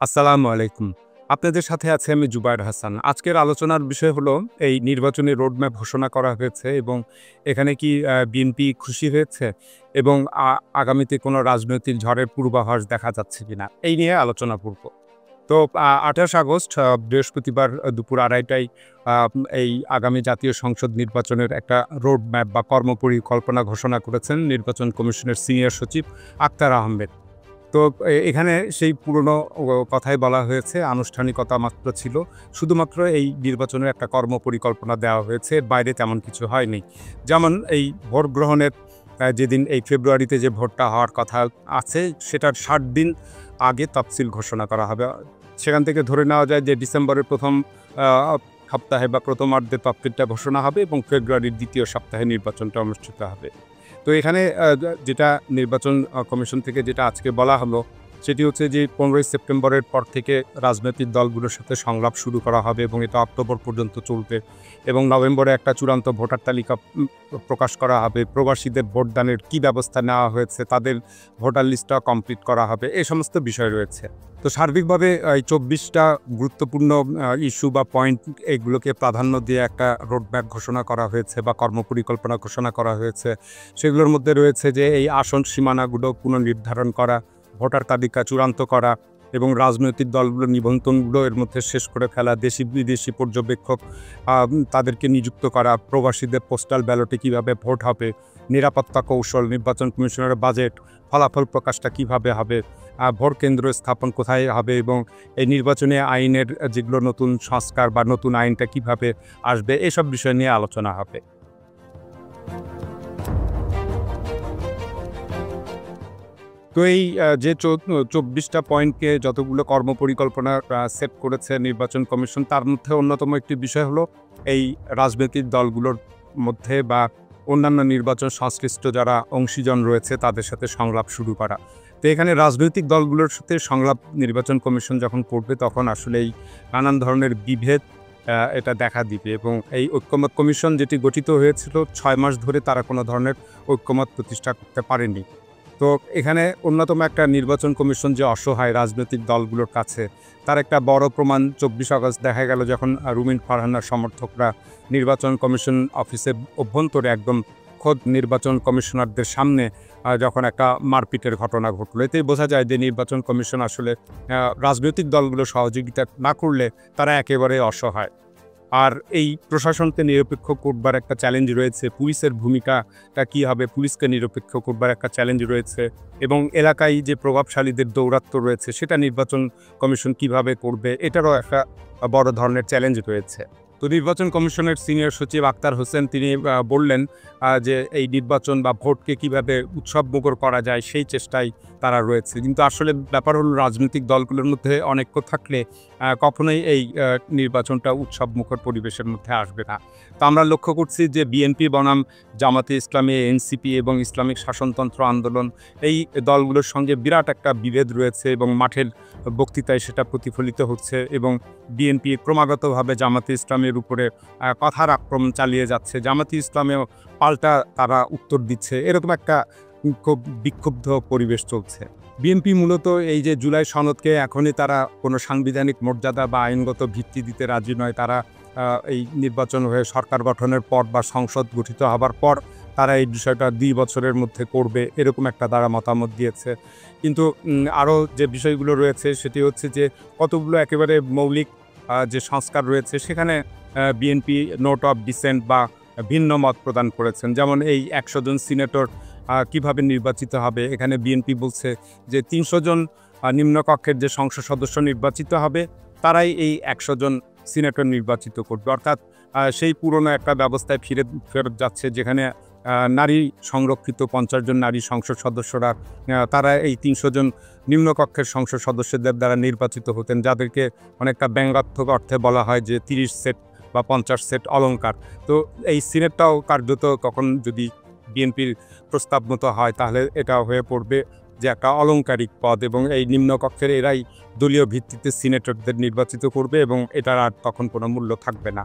আসসালামু আলাইকুম। আপনাদের সাথে আছি আমি জুবায়ের হাসান। আজকের আলোচনার বিষয় হলো এই নির্বাচনী রোডম্যাপ ঘোষণা করা হয়েছে এবং এখানে কি বিএনপি খুশি হয়েছে এবং আগামীতে কোনো রাজনৈতিক ঝড়ের পূর্বাভাস দেখা যাচ্ছে কিনা এই নিয়ে আলোচনা করব। তো ২৮ আগস্ট বৃহস্পতিবার দুপুর ২:৩০টায় আ এই আগামী জাতীয় সংসদ নির্বাচনের একটা রোডম্যাপ বা কর্মপরিকল্পনা ঘোষণা করেছেন নির্বাচন কমিশনের সিনিয়র সচিব আক্তার আহমেদ। তো এখানে সেই পুরনো কথাই বলা হয়েছে, আনুষ্ঠানিকতা মাত্র ছিল। শুধুমাত্র এই নির্বাচনের একটা কর্মপরিকল্পনা দেওয়া হয়েছে, এর বাইরে তেমন কিছু হয়নি। যেমন এই ভোট গ্রহণের যেদিন এই ফেব্রুয়ারিতে যে ভোটটা হওয়ার কথা আছে, সেটার ৬০ দিন আগে তফসিল ঘোষণা করা হবে। সেখান থেকে ধরে নেওয়া যায় যে ডিসেম্বরের ১ম আ সপ্তাহে বা প্রথমার্ধে তফসিলটা ঘোষণা হবে এবং ফেব্রুয়ারির ২য় সপ্তাহে নির্বাচনটা অনুষ্ঠিত হবে। তো এখানে যেটা নির্বাচন কমিশন থেকে যেটা আজকে বলা হলো, সেটি হচ্ছে যে ১৫ই সেপ্টেম্বরের পর থেকে রাজনৈতিক দলগুলোর সাথে সংলাপ শুরু করা হবে এবং এটা অক্টোবর পর্যন্ত চলবে এবং নভেম্বরে একটা চূড়ান্ত ভোটার তালিকা প্রকাশ করা হবে। প্রবাসীদের ভোটদানের কী ব্যবস্থা নেওয়া হয়েছে, তাদের ভোটার লিস্টটা কমপ্লিট করা হবে। এই সমস্ত বিষয় রয়েছে। তো সার্বিকভাবে এই ২৪টা গুরুত্বপূর্ণ ইস্যু বা পয়েন্ট, এগুলোকে প্রাধান্য দিয়ে একটা রোডম্যাপ ঘোষণা করা হয়েছে বা কর্মপরিকল্পনা ঘোষণা করা হয়েছে। সেগুলোর মধ্যে রয়েছে যে এই আসন সীমানাগুলো পুনর্নির্ধারণ করা, ভোটার তালিকা চূড়ান্ত করা এবং রাজনৈতিক দলগুলোর নিবন্ধনগুলো এর মধ্যে শেষ করে ফেলা, দেশি বিদেশি পর্যবেক্ষক তাদেরকে নিযুক্ত করা, প্রবাসীদের পোস্টাল ব্যালটে কীভাবে ভোট হবে, নিরাপত্তা কৌশল, নির্বাচন কমিশনের বাজেট, ফলাফল প্রকাশটা কীভাবে হবে, ভোট কেন্দ্র স্থাপন কোথায় হবে এবং এই নির্বাচনী আইনের যেগুলো নতুন সংস্কার বা নতুন আইনটা কীভাবে আসবে, এসব বিষয় নিয়ে আলোচনা হবে। তো এই যে ২৪টা পয়েন্টকে যতগুলো কর্মপরিকল্পনা সেট করেছে নির্বাচন কমিশন, তার মধ্যে অন্যতম একটি বিষয় হলো এই রাজনৈতিক দলগুলোর মধ্যে বা অন্যান্য নির্বাচন সংশ্লিষ্ট যারা অংশীজন রয়েছে তাদের সাথে সংলাপ শুরু করা। তো এখানে রাজনৈতিক দলগুলোর সাথে সংলাপ নির্বাচন কমিশন যখন করবে, তখন আসলেই নানান ধরনের বিভেদ এটা দেখা দিবে এবং এই ঐক্যমত কমিশন যেটি গঠিত হয়েছিল ৬ মাস ধরে তারা কোনো ধরনের ঐক্যমত প্রতিষ্ঠা করতে পারেনি। তো এখানে অন্যতম একটা নির্বাচন কমিশন যে অসহায় রাজনৈতিক দলগুলোর কাছে, তার একটা বড় প্রমাণ ২৪ আগস্ট দেখা গেল যখন রুমিন ফারহানার সমর্থকরা নির্বাচন কমিশন অফিসের অভ্যন্তরে একদম খোদ নির্বাচন কমিশনারদের সামনে যখন একটা মারপিটের ঘটনা ঘটলো। এতেই বোঝা যায় যে নির্বাচন কমিশন আসলে রাজনৈতিক দলগুলো সহযোগিতা না করলে তারা একেবারে অসহায়। আর এই প্রশাসনকে নিরপেক্ষ করবার একটা চ্যালেঞ্জ রয়েছে, পুলিশের ভূমিকাটা কী হবে, পুলিশকে নিরপেক্ষ করবার একটা চ্যালেঞ্জ রয়েছে এবং এলাকায় যে প্রভাবশালীদের দৌরাত্ম্য রয়েছে সেটা নির্বাচন কমিশন কিভাবে করবে, এটারও একটা বড় ধরনের চ্যালেঞ্জ রয়েছে। তো নির্বাচন কমিশনের সিনিয়র সচিব আক্তার হোসেন তিনি বললেন যে এই নির্বাচন বা ভোটকে কিভাবে উৎসবমুখর করা যায় সেই চেষ্টায় তারা রয়েছে। কিন্তু আসলে ব্যাপার হলো রাজনৈতিক দলগুলোর মধ্যে অনৈক্য থাকলে কখনোই এই নির্বাচনটা উৎসবমুখর পরিবেশের মধ্যে আসবে না। তো আমরা লক্ষ্য করছি যে বিএনপি বনাম জামাতে ইসলামী, এনসিপি এবং ইসলামিক শাসনতন্ত্র আন্দোলন, এই দলগুলোর সঙ্গে বিরাট একটা বিভেদ রয়েছে এবং মাঠের বক্তৃতায় সেটা প্রতিফলিত হচ্ছে এবং বিএনপি ক্রমাগতভাবে জামাতে ইসলামের উপরে কথার আক্রমণ চালিয়ে যাচ্ছে। জামাতে ইসলামেও পাল্টা তারা উত্তর দিচ্ছে। এরকম একটা খুব বিক্ষুব্ধ পরিবেশ চলছে। বিএনপি মূলত এই যে জুলাই সনদকে এখনই তারা কোনো সাংবিধানিক মর্যাদা বা আইনগত ভিত্তি দিতে রাজি নয়। তারা এই নির্বাচন হয়ে সরকার গঠনের পর বা সংসদ গঠিত হবার পর তারা এই বিষয়টা ২ বছরের মধ্যে করবে, এরকম একটা তারা মতামত দিয়েছে। কিন্তু আরও যে বিষয়গুলো রয়েছে সেটি হচ্ছে যে কতগুলো একেবারে মৌলিক যে সংস্কার রয়েছে সেখানে বিএনপি নোট অফ ডিসেন্ট বা ভিন্ন মত প্রদান করেছেন। যেমন এই ১০০ জন সিনেটর কিভাবে নির্বাচিত হবে, এখানে বিএনপি বলছে যে ৩০০ জন নিম্নকক্ষের যে সংসদ সদস্য নির্বাচিত হবে তারাই এই ১০০ জন সিনেটর নির্বাচিত করবে। অর্থাৎ সেই পুরনো একটা ব্যবস্থায় ফেরত যাচ্ছে যেখানে নারী সংরক্ষিত ৫০ জন নারী সংসদ সদস্যরা তারা এই ৩০০ জন নিম্নকক্ষের সংসদ সদস্যদের দ্বারা নির্বাচিত হতেন, যাদেরকে অনেকটা ব্যঙ্গাত্মক অর্থে বলা হয় যে ৩০ সেট বা ৫০ সেট অলংকার। তো এই সিনেটটাও কার্যত কখন যদি বিএনপির প্রস্তাব মতো হয় তাহলে এটা হয়ে পড়বে যে একটা অলংকারিক পদ এবং এই নিম্নকক্ষের এরাই দলীয় ভিত্তিতে সিনেটরদের নির্বাচিত করবে এবং এটার আর তখন কোনো মূল্য থাকবে না।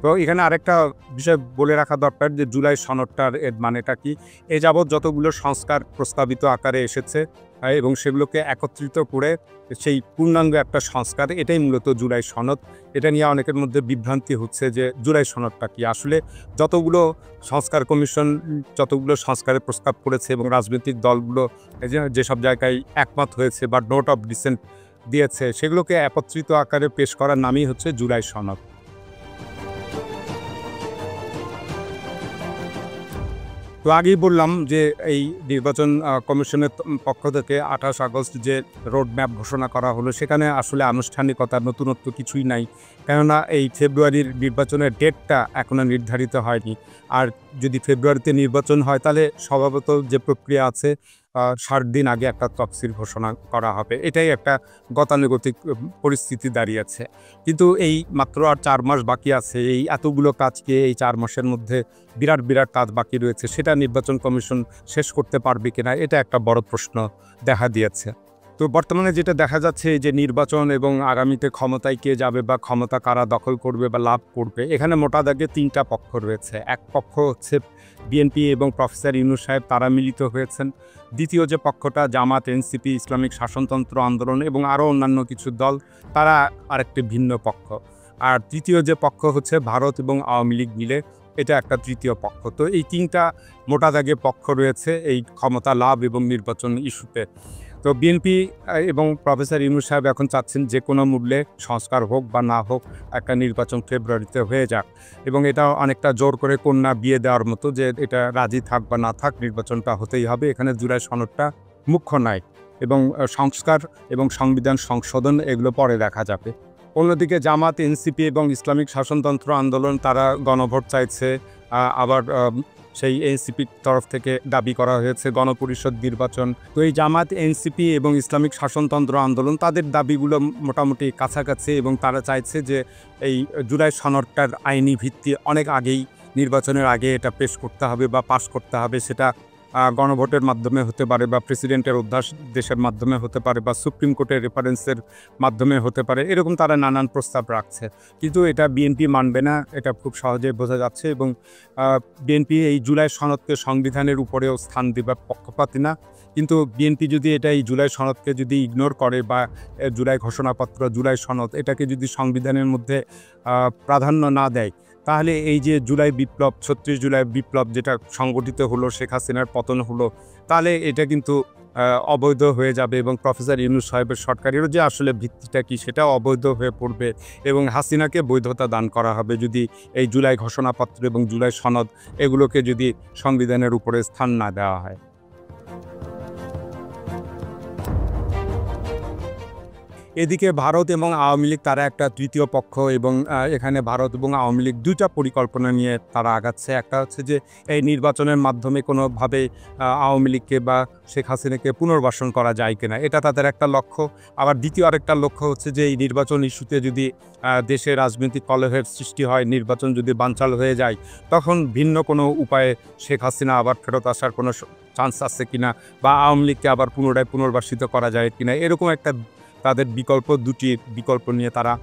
তো এখানে আরেকটা বিষয় বলে রাখা দরকার যে জুলাই সনদটার এর মানেটা কি। এ যাবৎ যতগুলো সংস্কার প্রস্তাবিত আকারে এসেছে এবং সেগুলোকে একত্রিত করে সেই পূর্ণাঙ্গ একটা সংস্কার, এটাই মূলত জুলাই সনদ। এটা নিয়ে অনেকের মধ্যে বিভ্রান্তি হচ্ছে যে জুলাই সনদটা কি। আসলে যতগুলো সংস্কার কমিশন যতগুলো সংস্কারের প্রস্তাব করেছে এবং রাজনৈতিক দলগুলো যেসব জায়গায় একমত হয়েছে বা নোট অফ ডিসেন্ট দিয়েছে, সেগুলোকে একত্রিত আকারে পেশ করার নামই হচ্ছে জুলাই সনদ। তো আগেই বললাম যে এই নির্বাচন কমিশনের পক্ষ থেকে ২৮ আগস্ট যে রোড ম্যাপ ঘোষণা করা হলো, সেখানে আসলে আনুষ্ঠানিকতা নতুনত্ব কিছুই নাই। কেননা এই ফেব্রুয়ারির নির্বাচনের ডেটটা এখনও নির্ধারিত হয়নি। আর যদি ফেব্রুয়ারিতে নির্বাচন হয় তাহলে স্বভাবত যে প্রক্রিয়া আছে ৬০ দিন আগে একটা তফসিল ঘোষণা করা হবে। এটাই একটা গতানুগতিক পরিস্থিতি দাঁড়িয়েছে। কিন্তু এই মাত্র আর ৪ মাস বাকি আছে। এই এতগুলো কাজকে এই ৪ মাসের মধ্যে বিরাট কাজ বাকি রয়েছে, সেটা নির্বাচন কমিশন শেষ করতে পারবে কিনা, এটা একটা বড় প্রশ্ন দেখা দিয়েছে। তো বর্তমানে যেটা দেখা যাচ্ছে যে নির্বাচন এবং আগামীতে ক্ষমতায় কে যাবে বা ক্ষমতা কারা দখল করবে বা লাভ করবে, এখানে মোটা দাগে ৩টা পক্ষ রয়েছে। এক পক্ষ হচ্ছে বিএনপি এবং প্রফেসর ইউনূস সাহেব, তারা মিলিত হয়েছেন। দ্বিতীয় যে পক্ষটা জামাত, এনসিপি, ইসলামিক শাসনতন্ত্র আন্দোলন এবং আরও অন্যান্য কিছু দল, তারা আরেকটি ভিন্ন পক্ষ। আর তৃতীয় যে পক্ষ হচ্ছে ভারত এবং আওয়ামী লীগ মিলে, এটা একটা তৃতীয় পক্ষ। তো এই ৩টা মোটা দাগে পক্ষ রয়েছে এই ক্ষমতা লাভ এবং নির্বাচন ইস্যুতে। তো বিএনপি এবং প্রফেসর ইউনূস সাহেব এখন চাচ্ছেন যে কোনো মূল্যে সংস্কার হোক বা না হোক, একটা নির্বাচন ফেব্রুয়ারিতে হয়ে যাক। এবং এটা অনেকটা জোর করে কন্যা বিয়ে দেওয়ার মতো, যে এটা রাজি থাক বা না থাক, নির্বাচনটা হতেই হবে। এখানে জুলাই সনদটা মুখ্য নয়, এবং সংস্কার এবং সংবিধান সংশোধন এগুলো পরে দেখা যাবে। অন্যদিকে জামাত, এনসিপি এবং ইসলামিক শাসনতন্ত্র আন্দোলন, তারা গণভোট চাইছে। আবার সেই এনসিপির তরফ থেকে দাবি করা হয়েছে গণপরিষদ নির্বাচন। তো এই জামাত, এনসিপি এবং ইসলামিক শাসনতন্ত্র আন্দোলন, তাদের দাবিগুলো মোটামুটি কাছাকাছি, এবং তারা চাইছে যে এই জুলাই সনদটার আইনি ভিত্তি অনেক আগেই, নির্বাচনের আগে এটা পেশ করতে হবে বা পাশ করতে হবে। সেটা গণভোটের মাধ্যমে হতে পারে, বা প্রেসিডেন্টের অধ্যাদেশের মাধ্যমে হতে পারে, বা সুপ্রিম কোর্টের রেফারেন্সের মাধ্যমে হতে পারে। এরকম তারা নানান প্রস্তাব রাখছে, কিন্তু এটা বিএনপি মানবে না, এটা খুব সহজেই বোঝা যাচ্ছে। এবং বিএনপি এই জুলাই সনদকে সংবিধানের উপরেও স্থান দেবার পক্ষপাতী না। কিন্তু বিএনপি যদি এটা এই জুলাই সনদকে যদি ইগনোর করে, বা জুলাই ঘোষণাপত্র, জুলাই সনদ, এটাকে যদি সংবিধানের মধ্যে প্রাধান্য না দেয়, তাহলে এই যে জুলাই বিপ্লব, ৩৬ জুলাই বিপ্লব যেটা সংগঠিত হলো, শেখ হাসিনার পতন হলো, তাহলে এটা কিন্তু অবৈধ হয়ে যাবে, এবং প্রফেসর ইউনূস সাহেবের সরকারেরও যে আসলে ভিত্তিটা কি, সেটাও অবৈধ হয়ে পড়বে, এবং হাসিনাকে বৈধতা দান করা হবে যদি এই জুলাই ঘোষণাপত্র এবং জুলাই সনদ এগুলোকে যদি সংবিধানের উপরে স্থান না দেওয়া হয়। এদিকে ভারত এবং আওয়ামী লীগ, তারা একটা তৃতীয় পক্ষ, এবং এখানে ভারত এবং আওয়ামী লীগ দুইটা পরিকল্পনা নিয়ে তারা আগাচ্ছে। একটা হচ্ছে যে এই নির্বাচনের মাধ্যমে কোনোভাবে আওয়ামী লীগকে বা শেখ হাসিনাকে পুনর্বাসন করা যায় কিনা, এটা তাদের একটা লক্ষ্য। আবার দ্বিতীয় আরেকটা লক্ষ্য হচ্ছে যে এই নির্বাচন ইস্যুতে যদি দেশে রাজনৈতিক কলহের সৃষ্টি হয়, নির্বাচন যদি বানচাল হয়ে যায়, তখন ভিন্ন কোনো উপায়ে শেখ হাসিনা আবার ফেরত আসার কোনো চান্স আছে কিনা, বা আওয়ামী লীগকে আবার পুনরায় পুনর্বাসিত করা যায় কিনা, এরকম একটা তাদের দুটি বিকল্প নিয়ে তারা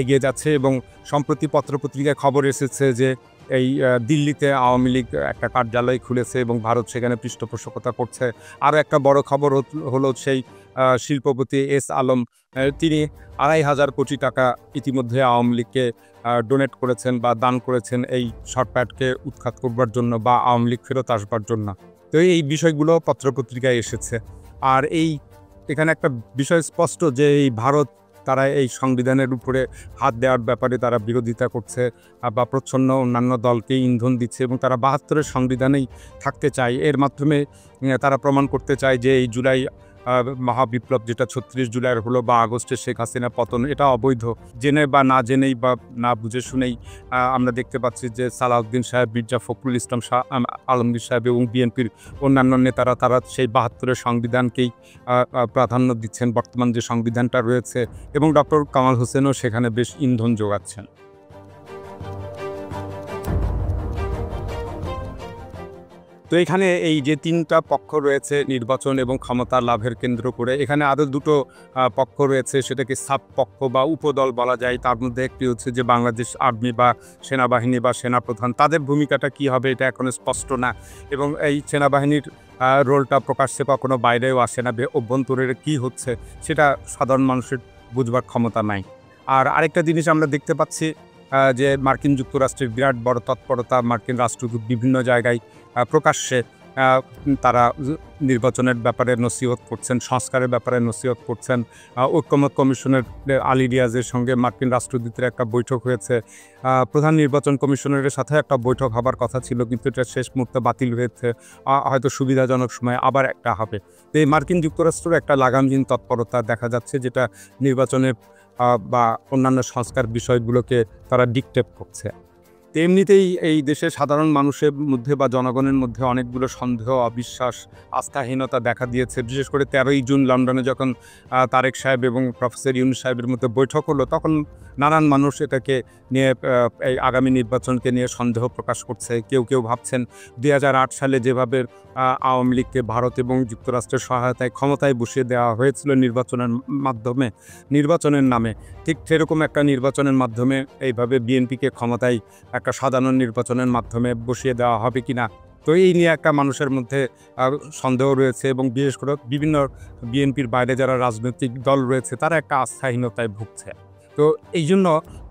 এগিয়ে যাচ্ছে। এবং সম্প্রতি পত্রপত্রিকায় খবর এসেছে যে এই দিল্লিতে আওয়ামী লীগ একটা কার্যালয় খুলেছে এবং ভারত সেখানে পৃষ্ঠপোষকতা করছে। আরও একটা বড় খবর হলো সেই শিল্পপতি এস আলম, তিনি ২৫০০ কোটি টাকা ইতিমধ্যে আওয়ামী লীগকে ডোনেট করেছেন বা দান করেছেন এই শর্টকাটকে উৎখাত করবার জন্য, বা আওয়ামী লীগ ফেরত আসবার জন্য। তো এই বিষয়গুলো পত্রপত্রিকায় এসেছে। আর এখানে একটা বিষয় স্পষ্ট যে এই ভারত, তারা এই সংবিধানের উপরে হাত দেওয়ার ব্যাপারে তারা বিরোধিতা করছে, বা প্রচ্ছন্ন অন্যান্য দলকে ইন্ধন দিচ্ছে, এবং তারা ৭২-এর সংবিধানেই থাকতে চায়। এর মাধ্যমে তারা প্রমাণ করতে চায় যে এই জুলাই মহাবিপ্লব, যেটা ৩৬ জুলাইয়ের হলো, বা আগস্টে শেখ হাসিনা পতন, এটা অবৈধ। জেনে বা না জেনেই বা না বুঝে শুনেই আমরা দেখতে পাচ্ছি যে সালাউদ্দিন সাহেব, মির্জা ফখরুল ইসলাম আলমগীর সাহেব এবং বিএনপির অন্যান্য নেতারা, তারা সেই ৭২-এর সংবিধানকেই প্রাধান্য দিচ্ছেন, বর্তমান যে সংবিধানটা রয়েছে, এবং ডক্টর কামাল হোসেনও সেখানে বেশ ইন্ধন যোগাচ্ছেন। তো এখানে এই যে ৩টা পক্ষ রয়েছে নির্বাচন এবং ক্ষমতা লাভের কেন্দ্র করে, এখানে আরও দুটো পক্ষ রয়েছে, সেটাকে সাব পক্ষ বা উপদল বলা যায়। তার মধ্যে একটি হচ্ছে যে বাংলাদেশ আর্মি বা সেনাবাহিনী বা সেনাপ্রধান, তাদের ভূমিকাটা কী হবে এটা এখনো স্পষ্ট না। এবং এই সেনাবাহিনীর রোলটা প্রকাশ্যে কখনো বাইরেও আসে না, অভ্যন্তরের কী হচ্ছে সেটা সাধারণ মানুষের বুঝবার ক্ষমতা নাই। আর আরেকটা জিনিস আমরা দেখতে পাচ্ছি যে মার্কিন যুক্তরাষ্ট্রের বিরাট বড় তৎপরতা, মার্কিন রাষ্ট্রদূত বিভিন্ন জায়গায় প্রকাশ্যে তারা নির্বাচনের ব্যাপারে নসিহত করছেন, সংস্কারের ব্যাপারে নসিহত করছেন। ঐকমত্য কমিশনের আলী রিয়াজের সঙ্গে মার্কিন রাষ্ট্রদূতের একটা বৈঠক হয়েছে। প্রধান নির্বাচন কমিশনারের সাথে একটা বৈঠক হবার কথা ছিল, কিন্তু এটা শেষ মুহূর্তে বাতিল হয়েছে। হয়তো সুবিধাজনক সময় আবার একটা হবে। তো এই মার্কিন যুক্তরাষ্ট্রের একটা লাগামহীন তৎপরতা দেখা যাচ্ছে, যেটা নির্বাচনের বা অন্যান্য সংস্কার বিষয়গুলোকে তারা ডিকটেট করছে। তো এমনিতেই এই দেশের সাধারণ মানুষের মধ্যে বা জনগণের মধ্যে অনেকগুলো সন্দেহ, অবিশ্বাস, আস্থাহীনতা দেখা দিয়েছে। বিশেষ করে 13ই জুন লন্ডনে যখন তারেক সাহেব এবং প্রফেসর ইউনূস সাহেবের মধ্যে বৈঠক হলো, তখন নানান মানুষ এটাকে নিয়ে এই আগামী নির্বাচনকে নিয়ে সন্দেহ প্রকাশ করছে। কেউ কেউ ভাবছেন 2008 সালে যেভাবে আওয়ামী লীগকে ভারত এবং যুক্তরাষ্ট্রের সহায়তায় ক্ষমতায় বসিয়ে দেওয়া হয়েছিল নির্বাচনের নামে, ঠিক সেরকম একটা নির্বাচনের মাধ্যমে এইভাবে বিএনপিকে ক্ষমতায় একটা সাধারণ নির্বাচনের মাধ্যমে বসিয়ে দেওয়া হবে কিনা। তো এই নিয়ে একটা মানুষের মধ্যে সন্দেহ রয়েছে, এবং বিশেষ করে বিভিন্ন বিএনপির বাইরে যারা রাজনৈতিক দল রয়েছে তারা একটা আস্থাহীনতায় ভুগছে। তো এই জন্য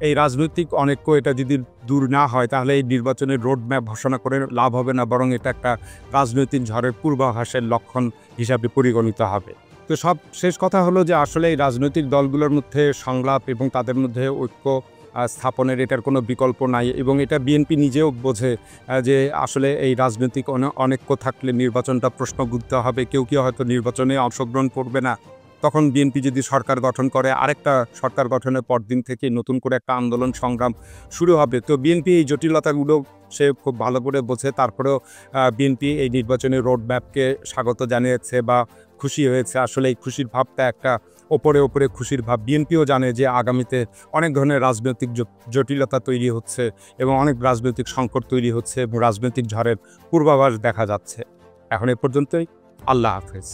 এই রাজনৈতিক অনৈক্য এটা যদি দূর না হয়, তাহলে এই নির্বাচনের রোড ম্যাপ ঘোষণা করে লাভ হবে না, বরং এটা একটা রাজনৈতিক ঝড়ের পূর্বাভাসের লক্ষণ হিসাবে পরিগণিত হবে। তো সব শেষ কথা হলো যে আসলে এই রাজনৈতিক দলগুলোর মধ্যে সংলাপ এবং তাদের মধ্যে ঐক্য স্থাপনের এটার কোনো বিকল্প নাই, এবং এটা বিএনপি নিজেও বোঝে যে আসলে এই রাজনৈতিক অনৈক্য থাকলে নির্বাচনটা প্রশ্নবিদ্ধ হবে। কেউ হয়তো নির্বাচনে অংশগ্রহণ করবে না। তখন বিএনপি যদি সরকার গঠন করে, আরেকটা সরকার গঠনের পরদিন থেকে নতুন করে একটা আন্দোলন সংগ্রাম শুরু হবে। তো বিএনপি এই জটিলতাগুলো সে খুব ভালো করে বোঝে। তারপরেও বিএনপি এই নির্বাচনের রোড ম্যাপকে স্বাগত জানিয়েছে বা খুশি হয়েছে। আসলে এই খুশির ভাবটা একটা ওপরে খুশির ভাব। বিএনপিও জানে যে আগামীতে অনেক ধরনের রাজনৈতিক জটিলতা তৈরি হচ্ছে এবং অনেক রাজনৈতিক সংকট তৈরি হচ্ছে এবং রাজনৈতিক ঝড়ের পূর্বাভাস দেখা যাচ্ছে। এখন এ পর্যন্তই। আল্লাহ হাফেজ।